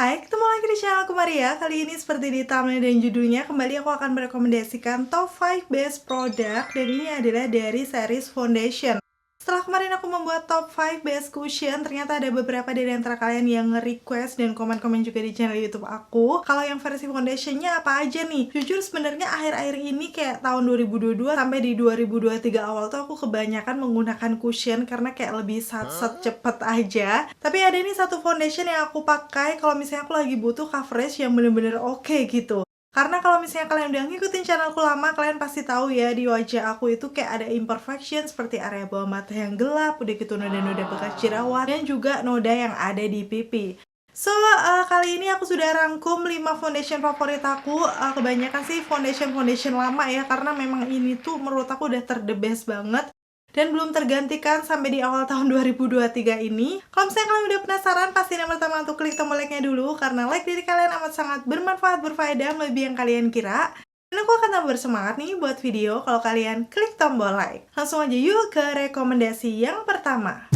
Hai, ketemu lagi di channel aku Maria. Kali ini seperti di thumbnail dan judulnya, kembali aku akan merekomendasikan top 5 best product. Dan ini adalah dari series foundation. Setelah kemarin aku membuat top 5 best cushion, ternyata ada beberapa dari antara kalian yang nge-request dan komen-komen juga di channel YouTube aku. Kalau yang versi foundationnya apa aja nih? Jujur sebenarnya akhir-akhir ini kayak tahun 2022 sampai di 2023 awal tuh aku kebanyakan menggunakan cushion karena kayak lebih sat-sat cepet aja. Tapi ada nih satu foundation yang aku pakai kalau misalnya aku lagi butuh coverage yang bener-bener oke gitu. Karena kalau misalnya kalian udah ngikutin channelku lama, kalian pasti tahu ya di wajah aku itu kayak ada imperfection seperti area bawah mata yang gelap, udah gitu noda-noda bekas jerawat, dan juga noda yang ada di pipi. So, kali ini aku sudah rangkum 5 foundation favorit aku. Kebanyakan sih foundation lama ya, karena memang ini tuh menurut aku udah the best banget dan belum tergantikan sampai di awal tahun 2023 ini. Kalau misalnya kalian udah penasaran, pastiin yang pertama untuk klik tombol like-nya dulu, karena like dari kalian amat sangat bermanfaat, berfaedah, melebihi yang kalian kira. Dan aku akan tambah bersemangat nih buat video kalau kalian klik tombol like. Langsung aja yuk ke rekomendasi yang pertama.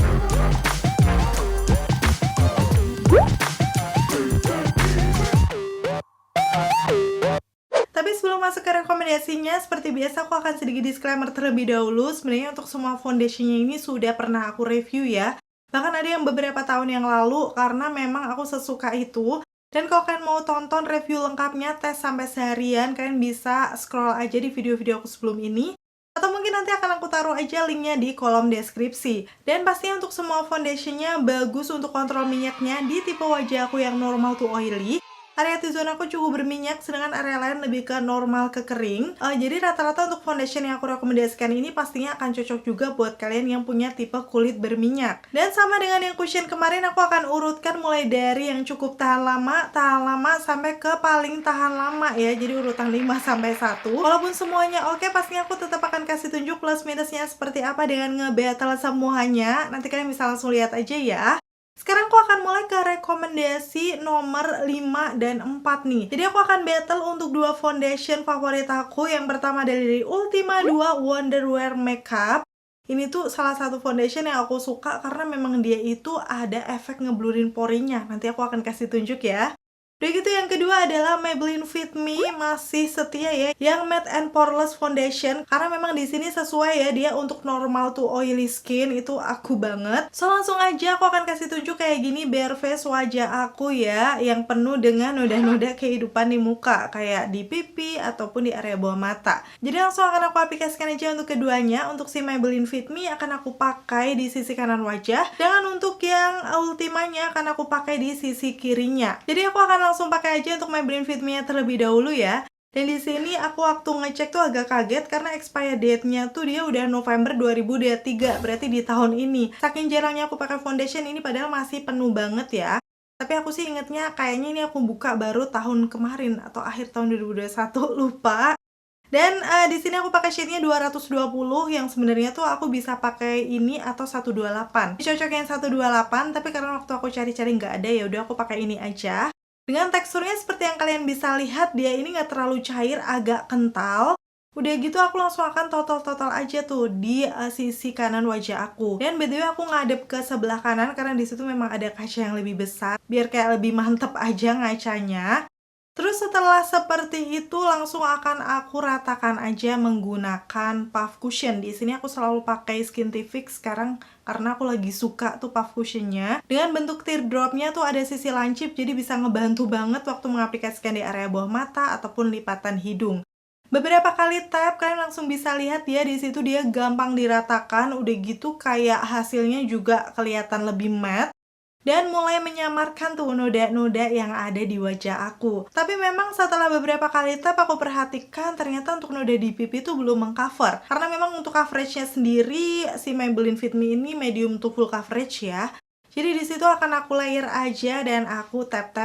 Tapi sebelum masuk ke rekomendasinya, seperti biasa aku akan sedikit disclaimer terlebih dahulu. Sebenarnya untuk semua foundationnya ini sudah pernah aku review ya. Bahkan ada yang beberapa tahun yang lalu, karena memang aku sesuka itu. Dan kalau kalian mau tonton review lengkapnya, tes sampai seharian, kalian bisa scroll aja di video-video aku sebelum ini. Atau mungkin nanti akan aku taruh aja linknya di kolom deskripsi. Dan pastinya untuk semua foundationnya bagus untuk kontrol minyaknya di tipe wajah aku yang normal to oily. Area T-zone aku cukup berminyak, sedangkan area lain lebih ke normal ke kering. Jadi rata-rata untuk foundation yang aku rekomendasikan ini pastinya akan cocok juga buat kalian yang punya tipe kulit berminyak. Dan sama dengan yang cushion kemarin, aku akan urutkan mulai dari yang cukup tahan lama, sampai ke paling tahan lama ya. Jadi urutan 5 sampai 1. Walaupun semuanya oke, pastinya aku tetap akan kasih tunjuk plus minusnya seperti apa dengan nge-battle semuanya. Nanti kalian bisa langsung lihat aja ya. Sekarang aku akan mulai ke rekomendasi nomor 5 dan 4 nih. Jadi aku akan battle untuk dua foundation favorit aku. Yang pertama dari Ultima 2 Wonderwear Makeup. Ini tuh salah satu foundation yang aku suka karena memang dia itu ada efek ngeblurin porinya. Nanti aku akan kasih tunjuk ya. Udah gitu yang kedua adalah Maybelline Fit Me, masih setia ya, yang matte and poreless foundation, karena memang di sini sesuai ya, dia untuk normal to oily skin, itu aku banget. So langsung aja aku akan kasih tunjuk kayak gini bare face wajah aku ya, yang penuh dengan noda-noda kehidupan di muka, kayak di pipi ataupun di area bawah mata. Jadi langsung akan aku aplikasikan aja untuk keduanya. Untuk si Maybelline Fit Me akan aku pakai di sisi kanan wajah, dan untuk yang Ultimanya akan aku pakai di sisi kirinya. Jadi aku akan langsung pakai aja untuk Maybelline Fit Me terlebih dahulu ya. Dan di sini aku waktu ngecek tuh agak kaget karena expired date-nya tuh dia udah November 2023, berarti di tahun ini. Saking jarangnya aku pakai foundation ini, padahal masih penuh banget ya. Tapi aku sih ingetnya kayaknya ini aku buka baru tahun kemarin atau akhir tahun 2021, lupa. Dan di sini aku pakai shade-nya 220, yang sebenarnya tuh aku bisa pakai ini atau 128. Cocok yang 128, tapi karena waktu aku cari-cari nggak ada, ya udah aku pakai ini aja. Dengan teksturnya seperti yang kalian bisa lihat, dia ini nggak terlalu cair, agak kental. Udah gitu aku langsung akan total aja tuh di sisi kanan wajah aku. Dan btw aku ngadep ke sebelah kanan karena di situ memang ada kaca yang lebih besar, biar kayak lebih mantep aja ngacanya. Terus setelah seperti itu langsung akan aku ratakan aja menggunakan puff cushion. Di sini aku selalu pakai Skintific sekarang karena aku lagi suka tuh puff cushionnya. Dengan bentuk teardropnya tuh ada sisi lancip, jadi bisa ngebantu banget waktu mengaplikasikan di area bawah mata ataupun lipatan hidung. Beberapa kali tap kalian langsung bisa lihat ya, di situ dia gampang diratakan. Udah gitu kayak hasilnya juga kelihatan lebih matte. Dan mulai menyamarkan tuh noda-noda yang ada di wajah aku. Tapi memang setelah beberapa kali tap aku perhatikan ternyata untuk noda di pipi itu belum mengcover. Karena memang untuk coveragenya sendiri si Maybelline Fit Me ini medium to full coverage ya. Jadi di situ akan aku layer aja dan aku tap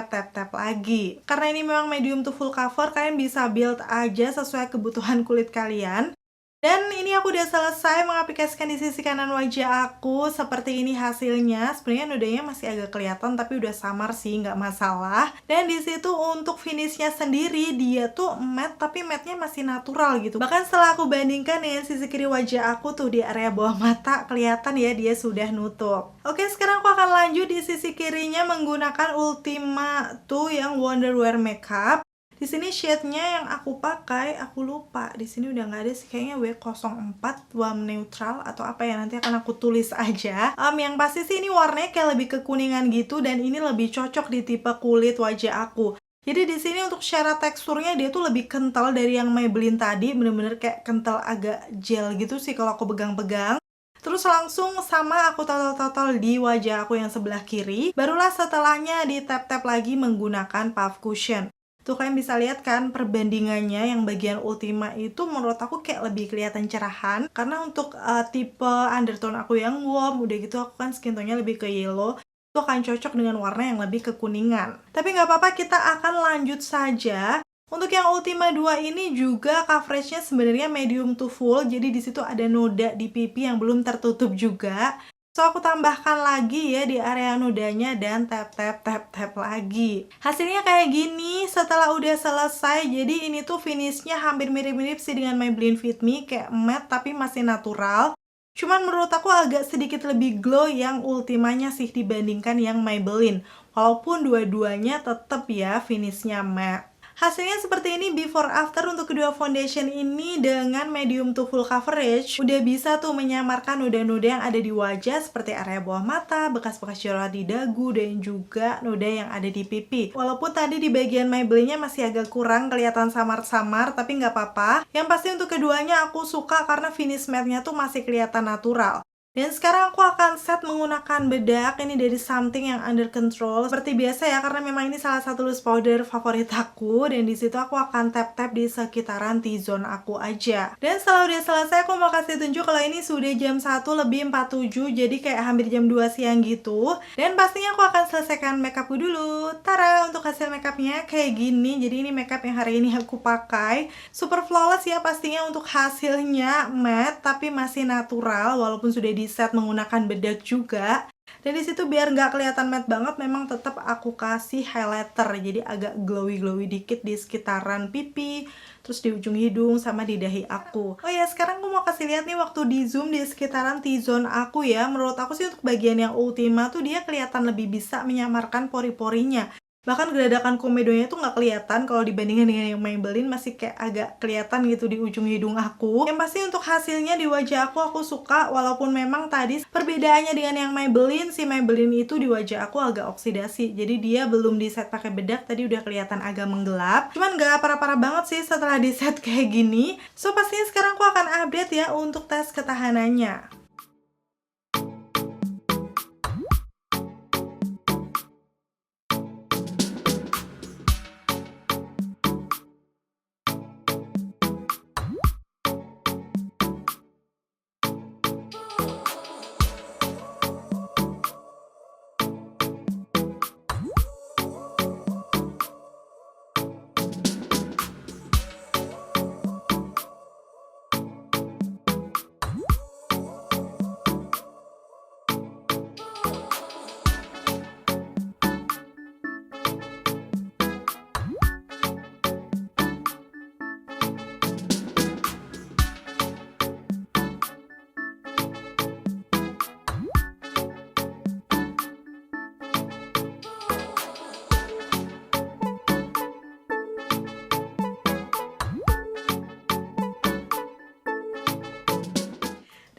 lagi. Karena ini memang medium to full cover, kalian bisa build aja sesuai kebutuhan kulit kalian. Dan ini aku udah selesai mengaplikasikan di sisi kanan wajah aku. Seperti ini hasilnya. Sebenarnya nodanya masih agak kelihatan tapi udah samar sih, nggak masalah. Dan di situ untuk finishnya sendiri dia tuh matte tapi matte-nya masih natural gitu. Bahkan setelah aku bandingkan dengan sisi kiri wajah aku tuh di area bawah mata, kelihatan ya dia sudah nutup. Oke, sekarang aku akan lanjut di sisi kirinya menggunakan Ultima tuh yang Wonderwear Makeup. Di sini shade-nya yang aku pakai, aku lupa. Di sini udah nggak ada sih, kayaknya W04 warm neutral atau apa ya, nanti akan aku tulis aja. Yang pasti sih ini warnanya kayak lebih kekuningan gitu dan ini lebih cocok di tipe kulit wajah aku. Jadi di sini untuk secara teksturnya dia tuh lebih kental dari yang Maybelline tadi, bener-bener kayak kental agak gel gitu sih kalau aku pegang-pegang. Terus langsung sama aku total-total di wajah aku yang sebelah kiri. Barulah setelahnya di tap-tap lagi menggunakan puff cushion. Tuh kalian bisa lihat kan perbandingannya, yang bagian Ultima itu menurut aku kayak lebih kelihatan cerahan. Karena untuk tipe undertone aku yang warm, udah gitu aku kan skin tone-nya lebih ke yellow, itu akan cocok dengan warna yang lebih kekuningan. Tapi nggak apa-apa, kita akan lanjut saja. Untuk yang Ultima 2 ini juga coveragenya sebenarnya medium to full, jadi di situ ada noda di pipi yang belum tertutup juga. So, aku tambahkan lagi ya di area nodanya dan tap lagi. Hasilnya kayak gini setelah udah selesai. Jadi ini tuh finishnya hampir mirip-mirip sih dengan Maybelline Fit Me, kayak matte tapi masih natural. Cuman menurut aku agak sedikit lebih glow yang Ultimanya sih dibandingkan yang Maybelline. Walaupun dua-duanya tetap ya finishnya matte. Hasilnya seperti ini before after untuk kedua foundation ini dengan medium to full coverage. Udah bisa tuh menyamarkan noda-noda yang ada di wajah seperti area bawah mata, bekas-bekas jerawat di dagu, dan juga noda yang ada di pipi. Walaupun tadi di bagian Maybelline-nya masih agak kurang kelihatan samar-samar, tapi nggak apa-apa. Yang pasti untuk keduanya aku suka karena finish matte-nya tuh masih kelihatan natural. Dan sekarang aku akan set menggunakan bedak ini dari Something yang Under Control. Seperti biasa ya, karena memang ini salah satu loose powder favorit aku. Dan disitu aku akan tap-tap di sekitaran T-zone aku aja. Dan setelah udah selesai, aku mau kasih tunjuk kalau ini sudah jam 1:47. Jadi kayak hampir jam 2 siang gitu. Dan pastinya aku akan selesaikan makeupku dulu. Tara, untuk hasil makeupnya kayak gini. Jadi ini makeup yang hari ini aku pakai. Super flawless ya pastinya untuk hasilnya matte tapi masih natural walaupun sudah di set menggunakan bedak juga. Dan disitu biar nggak kelihatan matte banget, memang tetap aku kasih highlighter, jadi agak glowy dikit di sekitaran pipi, terus di ujung hidung sama di dahi aku. Oh ya, sekarang aku mau kasih lihat nih waktu di zoom di sekitaran T-zone aku ya. Menurut aku sih untuk bagian yang Ultima tuh dia kelihatan lebih bisa menyamarkan pori-porinya. Bahkan geradakan komedonya tuh nggak kelihatan kalau dibandingkan dengan yang Maybelline, masih kayak agak kelihatan gitu di ujung hidung aku. Yang pasti untuk hasilnya di wajah aku suka, walaupun memang tadi perbedaannya dengan yang Maybelline, si Maybelline itu di wajah aku agak oksidasi. Jadi dia belum di set pakai bedak, tadi udah kelihatan agak menggelap. Cuman nggak parah-parah banget sih setelah di set kayak gini. So pastinya sekarang aku akan update ya untuk tes ketahanannya.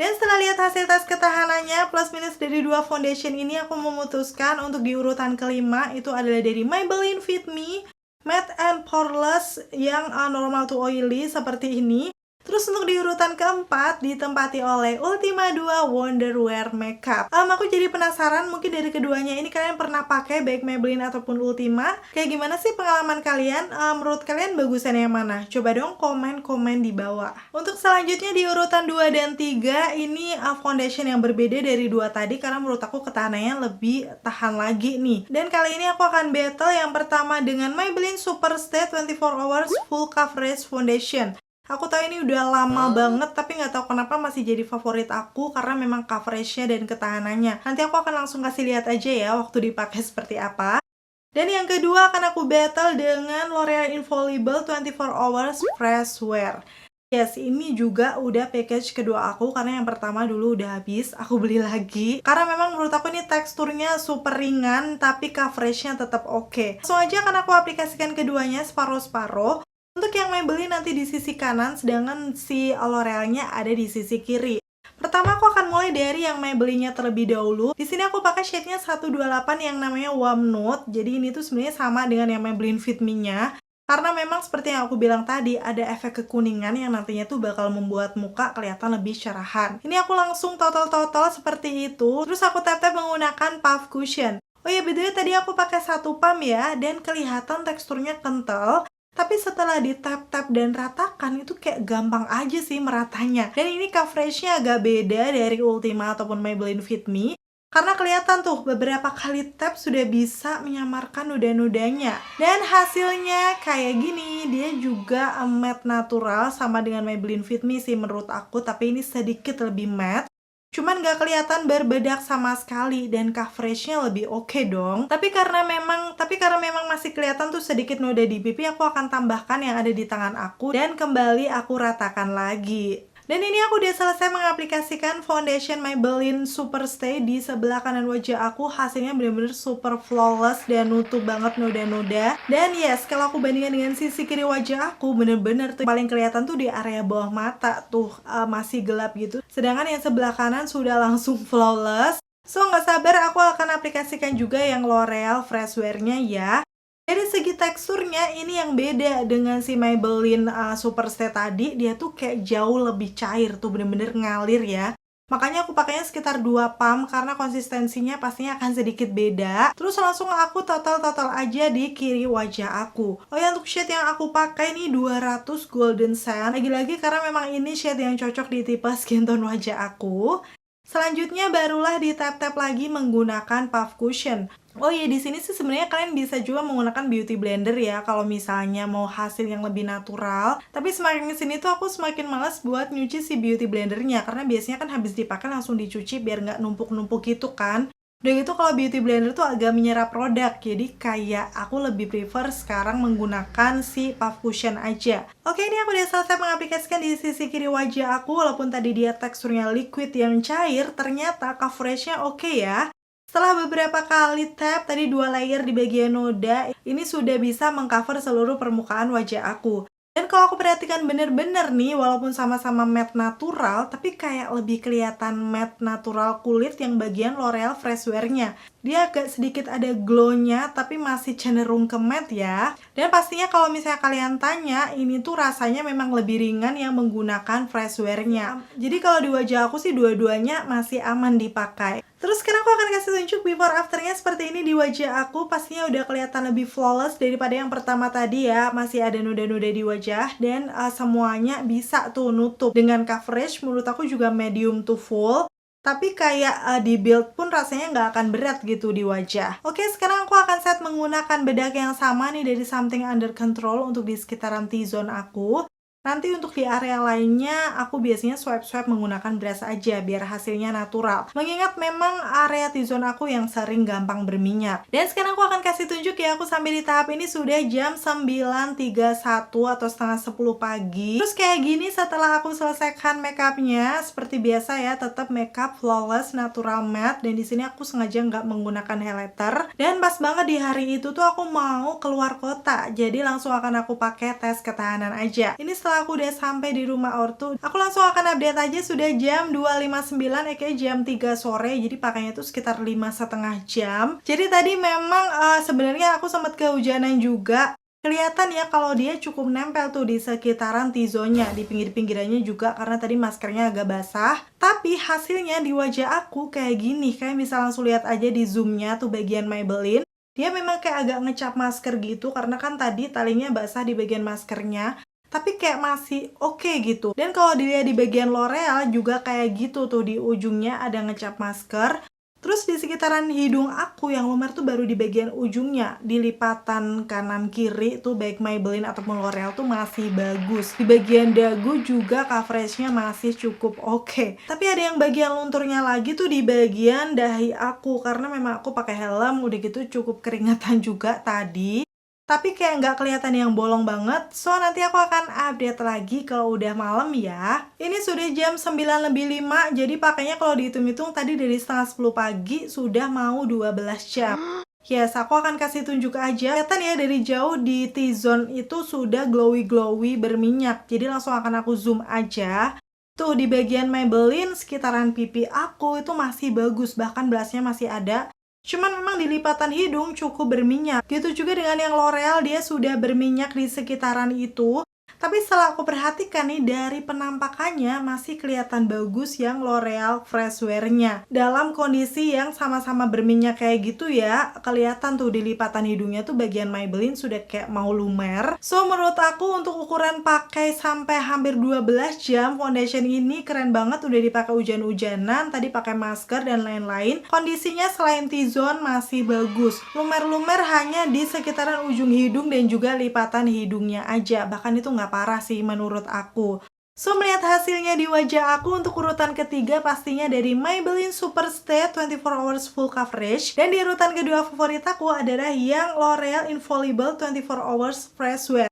Dan setelah lihat hasil tes ketahanannya plus minus dari dua foundation ini, aku memutuskan untuk di urutan kelima itu adalah dari Maybelline Fit Me Matte and Poreless yang normal to oily seperti ini. Terus untuk di urutan keempat ditempati oleh Ultima 2 Wonderwear Makeup. Aku jadi penasaran, mungkin dari keduanya ini kalian pernah pakai baik Maybelline ataupun Ultima. Kayak gimana sih pengalaman kalian? Menurut kalian bagusan yang mana? Coba dong komen-komen di bawah. Untuk selanjutnya di urutan 2 dan 3 ini foundation yang berbeda dari dua tadi karena menurut aku ketahanannya lebih tahan lagi nih. Dan kali ini aku akan battle yang pertama dengan Maybelline Superstay 24 Hours Full Coverage Foundation. Aku tahu ini udah lama banget, tapi nggak tahu kenapa masih jadi favorit aku karena memang coveragenya dan ketahanannya. Nanti aku akan langsung kasih lihat aja ya waktu dipakai seperti apa. Dan yang kedua akan aku battle dengan L'Oreal Infallible 24 Hours Fresh Wear. Yes, ini juga udah package kedua aku karena yang pertama dulu udah habis, aku beli lagi. Karena memang menurut aku ini teksturnya super ringan tapi coveragenya tetap oke. Langsung aja akan aku aplikasikan keduanya separuh-separuh. Untuk yang Maybelline nanti di sisi kanan, sedangkan si L'Orealnya ada di sisi kiri. Pertama aku akan mulai dari yang Maybelline-nya terlebih dahulu. Di sini aku pakai shade-nya 128 yang namanya Warm Nude. Jadi ini tuh sebenarnya sama dengan yang Maybelline Fit Me-nya. Karena memang seperti yang aku bilang tadi, ada efek kekuningan yang nantinya tuh bakal membuat muka kelihatan lebih cerahan. Ini aku langsung total seperti itu. Terus aku tap-tap menggunakan puff cushion. Oh ya, btw tadi aku pakai 1 pump ya, dan kelihatan teksturnya kental. Tapi setelah di tap-tap dan ratakan, itu kayak gampang aja sih meratanya. Dan ini coveragenya agak beda dari Ultima ataupun Maybelline Fit Me. Karena kelihatan tuh beberapa kali tap sudah bisa menyamarkan noda-nodanya. Dan hasilnya kayak gini, dia juga matte natural sama dengan Maybelline Fit Me sih menurut aku, tapi ini sedikit lebih matte. Cuman gak kelihatan berbedak sama sekali dan coveragenya lebih oke dong. Tapi karena memang masih kelihatan tuh sedikit noda di pipi, aku akan tambahkan yang ada di tangan aku dan kembali aku ratakan lagi. Dan ini aku udah selesai mengaplikasikan foundation Maybelline Superstay di sebelah kanan wajah aku. Hasilnya bener-bener super flawless dan nutup banget noda-noda. Dan yes, kalau aku bandingkan dengan sisi kiri wajah aku, bener-bener tuh paling kelihatan tuh di area bawah mata tuh masih gelap gitu. Sedangkan yang sebelah kanan sudah langsung flawless. So nggak sabar aku akan aplikasikan juga yang L'Oreal Fresh Wear-nya ya. Dari segi teksturnya ini yang beda dengan si Maybelline Superstay tadi, dia tuh kayak jauh lebih cair tuh, bener-bener ngalir ya. Makanya aku pakainya sekitar 2 pump karena konsistensinya pastinya akan sedikit beda. Terus langsung aku total aja di kiri wajah aku. Oh ya, untuk shade yang aku pakai ini 200 Golden Sand. Lagi-lagi karena memang ini shade yang cocok di tipe skin tone wajah aku. Selanjutnya barulah di tap-tap lagi menggunakan puff cushion. Oh iya, di sini sih sebenarnya kalian bisa juga menggunakan beauty blender ya kalau misalnya mau hasil yang lebih natural. Tapi semakin kesini tuh aku semakin males buat nyuci si beauty blendernya karena biasanya kan habis dipakai langsung dicuci biar nggak numpuk-numpuk gitu kan. Udah gitu kalau beauty blender tuh agak menyerap produk, jadi kayak aku lebih prefer sekarang menggunakan si puff cushion aja. Oke, ini aku udah selesai mengaplikasikan di sisi kiri wajah aku. Walaupun tadi dia teksturnya liquid yang cair, ternyata coveragenya oke ya. Setelah beberapa kali tap, tadi 2 layer di bagian noda, ini sudah bisa mengcover seluruh permukaan wajah aku. Dan kalau aku perhatikan bener-bener nih, walaupun sama-sama matte natural, tapi kayak lebih kelihatan matte natural kulit yang bagian L'Oreal Fresh Wear-nya. Dia agak sedikit ada glow-nya, tapi masih cenderung ke matte ya. Dan pastinya kalau misalnya kalian tanya, ini tuh rasanya memang lebih ringan yang menggunakan Fresh Wear-nya. Jadi kalau di wajah aku sih dua-duanya masih aman dipakai. Terus sekarang aku akan kasih tunjuk before afternya seperti ini di wajah aku. Pastinya udah kelihatan lebih flawless daripada yang pertama tadi ya. Masih ada noda-noda di wajah dan semuanya bisa tuh nutup. Dengan coverage menurut aku juga medium to full. Tapi kayak di build pun rasanya nggak akan berat gitu di wajah. Oke, sekarang aku akan set menggunakan bedak yang sama nih dari Something Under Control untuk di sekitaran T-zone aku. Nanti untuk di area lainnya, aku biasanya swipe-swipe menggunakan brush aja biar hasilnya natural. Mengingat memang area T-zone aku yang sering gampang berminyak. Dan sekarang aku akan kasih tunjuk ya, aku sampai di tahap ini sudah jam 9.31 atau setengah 10 pagi. Terus kayak gini setelah aku selesaikan makeupnya, seperti biasa ya, tetap makeup flawless, natural matte. Dan di sini aku sengaja nggak menggunakan highlighter. Dan pas banget di hari itu tuh aku mau keluar kota, jadi langsung akan aku pakai tes ketahanan aja. Ini setelah aku udah sampai di rumah ortu, aku langsung akan update aja sudah jam 2.59 jam 3 sore. Jadi pakainya tuh sekitar 5,5 jam. Jadi tadi memang sebenarnya aku sempat kehujanan juga. Kelihatan ya kalau dia cukup nempel tuh di sekitaran T-zone-nya, di pinggir-pinggirannya juga karena tadi maskernya agak basah. Tapi hasilnya di wajah aku kayak gini, kayak bisa langsung lihat aja di zoom-nya tuh bagian Maybelline. Dia memang kayak agak ngecap masker gitu karena kan tadi talinya basah di bagian maskernya. Tapi kayak masih oke gitu. Dan kalau dilihat di bagian L'Oreal juga kayak gitu tuh, di ujungnya ada ngecap masker. Terus di sekitaran hidung aku yang lumer tuh baru di bagian ujungnya. Di lipatan kanan kiri tuh baik Maybelline ataupun L'Oreal tuh masih bagus. Di bagian dagu juga coveragenya masih cukup oke. Tapi ada yang bagian lunturnya lagi tuh di bagian dahi aku. Karena memang aku pakai helm, udah gitu cukup keringatan juga tadi. Tapi kayak nggak kelihatan yang bolong banget, so nanti aku akan update lagi kalau udah malam ya. Ini sudah jam 9:05, jadi pakainya kalau dihitung-hitung tadi dari setengah 10 pagi sudah mau 12 jam. Yes, aku akan kasih tunjuk aja. Kelihatan ya dari jauh di T-zone itu sudah glowy-glowy berminyak. Jadi langsung akan aku zoom aja. Tuh di bagian Maybelline sekitaran pipi aku itu masih bagus, bahkan belasnya masih ada. Cuman memang di lipatan hidung cukup berminyak. Gitu juga dengan yang L'Oreal, dia sudah berminyak di sekitaran itu. Tapi setelah aku perhatikan nih, dari penampakannya masih kelihatan bagus yang L'Oreal Freshwear-nya. Dalam kondisi yang sama-sama berminyak kayak gitu ya, kelihatan tuh di lipatan hidungnya tuh bagian Maybelline sudah kayak mau lumer. So, menurut aku untuk ukuran pakai sampai hampir 12 jam, foundation ini keren banget, udah dipakai hujan-hujanan, tadi pakai masker dan lain-lain. Kondisinya selain T-zone masih bagus. Lumer-lumer hanya di sekitaran ujung hidung dan juga lipatan hidungnya aja. Bahkan itu nggak parah sih menurut aku. So, melihat hasilnya di wajah aku untuk urutan ketiga pastinya dari Maybelline Superstay 24 Hours Full Coverage. Dan di urutan kedua favorit aku adalah yang L'Oreal Infallible 24 Hours Freshwear.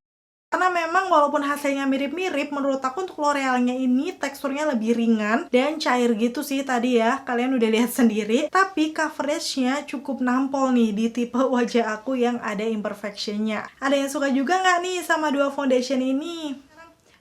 Karena memang walaupun hasilnya mirip-mirip, menurut aku untuk L'Orealnya ini teksturnya lebih ringan dan cair gitu sih tadi ya, kalian udah lihat sendiri. Tapi coveragenya cukup nampol nih di tipe wajah aku yang ada imperfectionnya. Ada yang suka juga nggak nih sama dua foundation ini?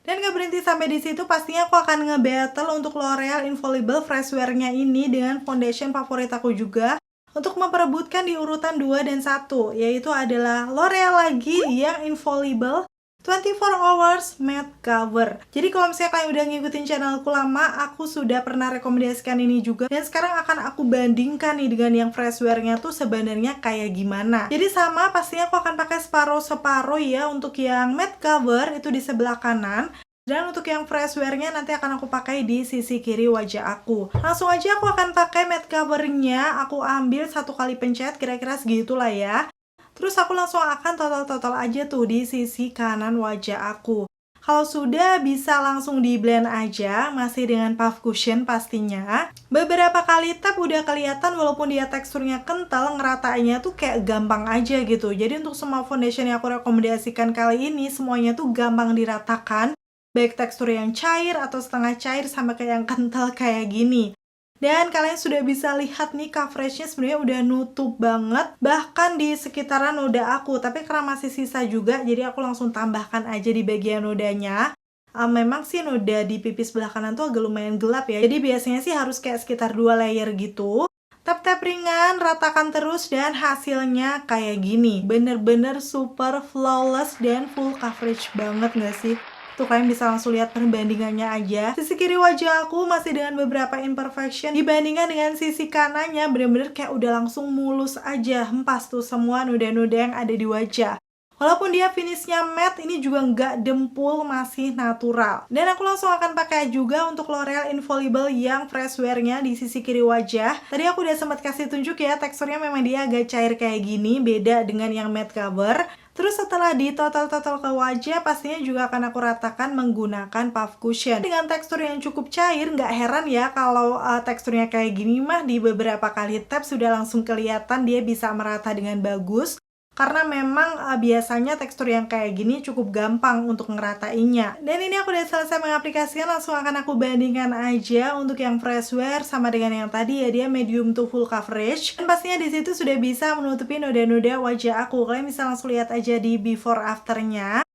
Dan gak berhenti sampai di situ, pastinya aku akan nge-battle untuk L'Oreal Infallible Freshwear-nya ini dengan foundation favorit aku juga untuk memperebutkan di urutan 2 dan 1, yaitu adalah L'Oreal lagi yang Infallible 24 Hours Matte Cover. Jadi kalau misalnya kalian udah ngikutin channelku lama, aku sudah pernah rekomendasikan ini juga. Dan sekarang akan aku bandingkan nih dengan yang Freshwear-nya tuh sebenarnya kayak gimana. Jadi sama, pastinya aku akan pakai separuh-separuh ya. Untuk yang Matte Cover itu di sebelah kanan. Dan untuk yang Freshwear-nya nanti akan aku pakai di sisi kiri wajah aku. Langsung aja aku akan pakai matte cover-nya. Aku ambil 1 kali pencet, kira-kira segitulah ya. Terus aku langsung akan total-total aja tuh di sisi kanan wajah aku. Kalau sudah, bisa langsung di blend aja, masih dengan puff cushion pastinya. Beberapa kali tap udah kelihatan walaupun dia teksturnya kental, ngeratainnya tuh kayak gampang aja gitu. Jadi untuk semua foundation yang aku rekomendasikan kali ini, semuanya tuh gampang diratakan. Baik tekstur yang cair atau setengah cair sama kayak yang kental kayak gini. Dan kalian sudah bisa lihat nih coveragenya sebenarnya udah nutup banget. Bahkan di sekitaran noda aku. Tapi karena masih sisa juga, jadi aku langsung tambahkan aja di bagian nodanya. Memang sih noda di pipi sebelah kanan tuh agak lumayan gelap ya. Jadi biasanya sih harus kayak sekitar 2 layer gitu. Tap-tap ringan, ratakan terus, dan hasilnya kayak gini. Bener-bener super flawless dan full coverage banget gak sih? Tuh kalian bisa langsung lihat perbandingannya aja. Sisi kiri wajah aku masih dengan beberapa imperfection. Dibandingkan dengan sisi kanannya bener-bener kayak udah langsung mulus aja. Hempas tuh semua noda-noda yang ada di wajah. Walaupun dia finishnya matte, ini juga nggak dempul, masih natural. Dan aku langsung akan pakai juga untuk L'Oreal Infallible yang Freshwear-nya di sisi kiri wajah. Tadi aku udah sempat kasih tunjuk ya, teksturnya memang dia agak cair kayak gini, beda dengan yang matte cover. Terus setelah di total-total ke wajah, pastinya juga akan aku ratakan menggunakan puff cushion. Dengan tekstur yang cukup cair, nggak heran ya kalau teksturnya kayak gini mah di beberapa kali tap sudah langsung kelihatan dia bisa merata dengan bagus. Karena memang biasanya tekstur yang kayak gini cukup gampang untuk ngeratainnya. Dan ini aku udah selesai mengaplikasikan, langsung akan aku bandingkan aja untuk yang Freshwear sama dengan yang tadi ya, dia medium to full coverage. Dan pastinya di situ sudah bisa menutupi noda-noda wajah aku. Kalian bisa langsung lihat aja di before afternya.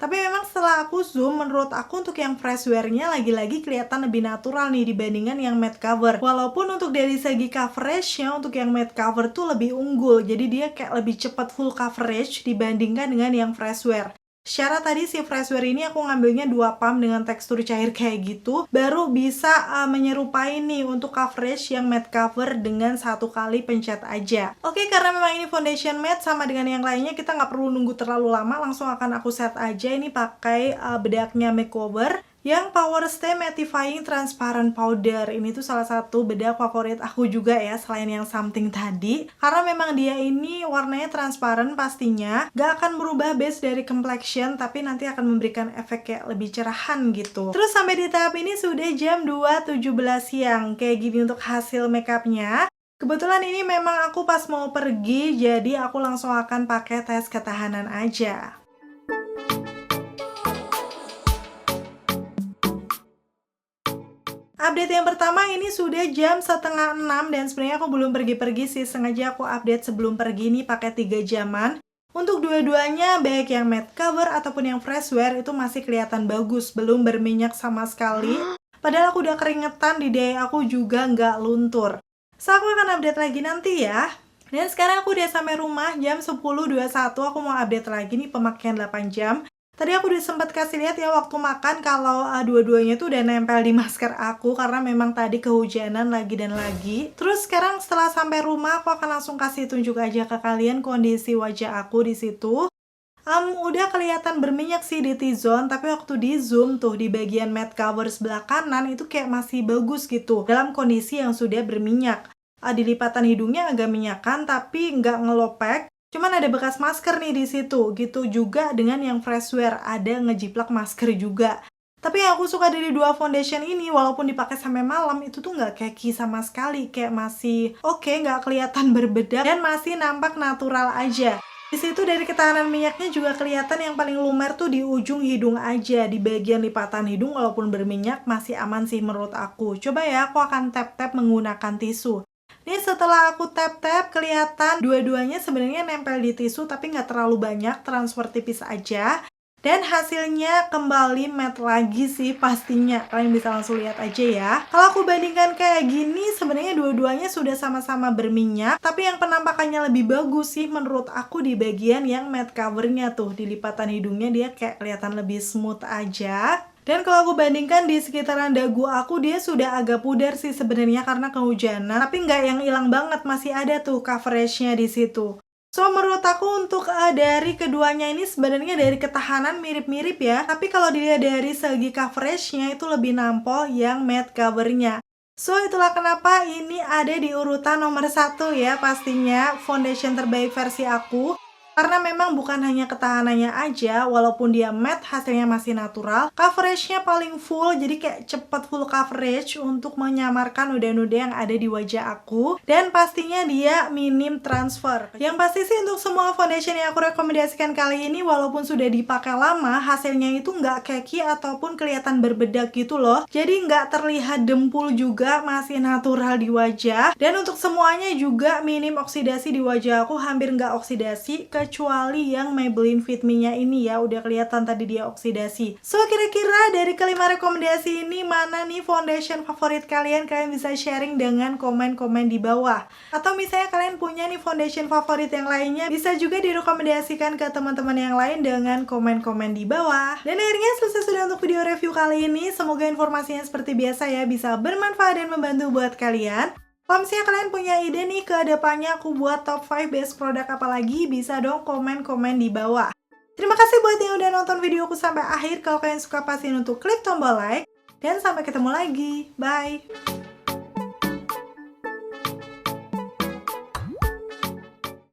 Tapi memang setelah aku zoom, menurut aku untuk yang Freshwear-nya lagi-lagi kelihatan lebih natural nih dibandingkan yang matte cover. Walaupun untuk dari segi coverage-nya, untuk yang matte cover tuh lebih unggul. Jadi dia kayak lebih cepat full coverage dibandingkan dengan yang Freshwear. Secara tadi si Freshwear ini aku ngambilnya 2 pump dengan tekstur cair kayak gitu, baru bisa menyerupai nih untuk coverage yang matte cover dengan 1 kali pencet aja. Oke, karena memang ini foundation matte sama dengan yang lainnya, kita nggak perlu nunggu terlalu lama, langsung akan aku set aja ini pakai bedaknya makeover. yang Power Stay Mattifying Transparent Powder. Ini tuh salah satu bedak favorit aku juga ya, selain yang something tadi. Karena memang dia ini warnanya transparan pastinya, gak akan merubah base dari complexion, tapi nanti akan memberikan efek kayak lebih cerahan gitu. Terus sampai di tahap ini sudah jam 2.17 siang. Kayak gini untuk hasil makeupnya. Kebetulan ini memang aku pas mau pergi, jadi aku langsung akan pakai tes ketahanan aja. Update yang pertama ini sudah jam 5:30 dan sebenarnya aku belum pergi-pergi sih, sengaja aku update sebelum pergi nih pakai 3 jaman. Untuk dua-duanya baik yang matte cover ataupun yang fresh wear itu masih kelihatan bagus, belum berminyak sama sekali. Padahal aku udah keringetan, di dahi aku juga nggak luntur. So aku akan update lagi nanti ya. Dan sekarang aku udah sampai rumah jam 10.21, aku mau update lagi nih pemakaian 8 jam. Tadi aku udah sempat kasih lihat ya waktu makan kalau dua-duanya tuh udah nempel di masker aku karena memang tadi kehujanan lagi dan lagi. Terus sekarang setelah sampai rumah aku akan langsung kasih tunjuk aja ke kalian kondisi wajah aku di situ. Udah kelihatan berminyak sih di T-zone, tapi waktu di zoom tuh di bagian matte cover sebelah kanan itu kayak masih bagus gitu dalam kondisi yang sudah berminyak. Di lipatan hidungnya agak minyakan tapi nggak ngelopek. Cuman ada bekas masker nih di situ, gitu juga dengan yang fresh wear, ada ngejiplak masker juga. Tapi yang aku suka dari dua foundation ini, walaupun dipakai sampai malam, itu tuh nggak keki sama sekali, kayak masih oke, nggak kelihatan berbedak, dan masih nampak natural aja. Di situ dari ketahanan minyaknya juga kelihatan yang paling lumer tuh di ujung hidung aja, di bagian lipatan hidung walaupun berminyak masih aman sih menurut aku. Coba ya, aku akan tap-tap menggunakan tisu. Ini setelah aku tap-tap kelihatan dua-duanya sebenarnya nempel di tisu tapi nggak terlalu banyak, transfer tipis aja. Dan hasilnya kembali matte lagi sih pastinya, kalian bisa langsung lihat aja ya. Kalau aku bandingkan kayak gini sebenarnya dua-duanya sudah sama-sama berminyak, tapi yang penampakannya lebih bagus sih menurut aku di bagian yang matte covernya tuh, di lipatan hidungnya dia kayak kelihatan lebih smooth aja. Dan kalau aku bandingkan di sekitaran dagu aku, dia sudah agak pudar sih sebenarnya karena kehujanan, tapi nggak yang hilang banget, masih ada tuh coveragenya di situ. So menurut aku untuk dari keduanya ini sebenarnya dari ketahanan mirip-mirip ya, tapi kalau dilihat dari segi coveragenya itu lebih nampol yang matte covernya. So itulah kenapa ini ada di urutan nomor 1 ya pastinya foundation terbaik versi aku. Karena memang bukan hanya ketahanannya aja, walaupun dia matte hasilnya masih natural, coveragenya paling full, jadi kayak cepet full coverage untuk menyamarkan noda-noda yang ada di wajah aku. Dan pastinya dia minim transfer. Yang pasti sih untuk semua foundation yang aku rekomendasikan kali ini, walaupun sudah dipakai lama, hasilnya itu nggak keki ataupun kelihatan berbedak gitu loh. Jadi nggak terlihat dempul juga, masih natural di wajah. Dan untuk semuanya juga minim oksidasi di wajah aku, hampir nggak oksidasi, kecuali yang Maybelline Fit Me-nya ini ya, udah kelihatan tadi dia oksidasi. So kira-kira dari kelima rekomendasi ini mana nih foundation favorit kalian? Kalian bisa sharing dengan komen-komen di bawah. Atau misalnya kalian punya nih foundation favorit yang lainnya, bisa juga direkomendasikan ke teman-teman yang lain dengan komen-komen di bawah. Dan akhirnya selesai sudah untuk video review kali ini. Semoga informasinya seperti biasa ya bisa bermanfaat dan membantu buat kalian. Kalau misalnya kalian punya ide nih ke depannya aku buat top 5 best produk apa lagi, bisa dong komen-komen di bawah. Terima kasih buat yang udah nonton videoku sampai akhir. Kalau kalian suka pastiin untuk klik tombol like. Dan sampai ketemu lagi. Bye!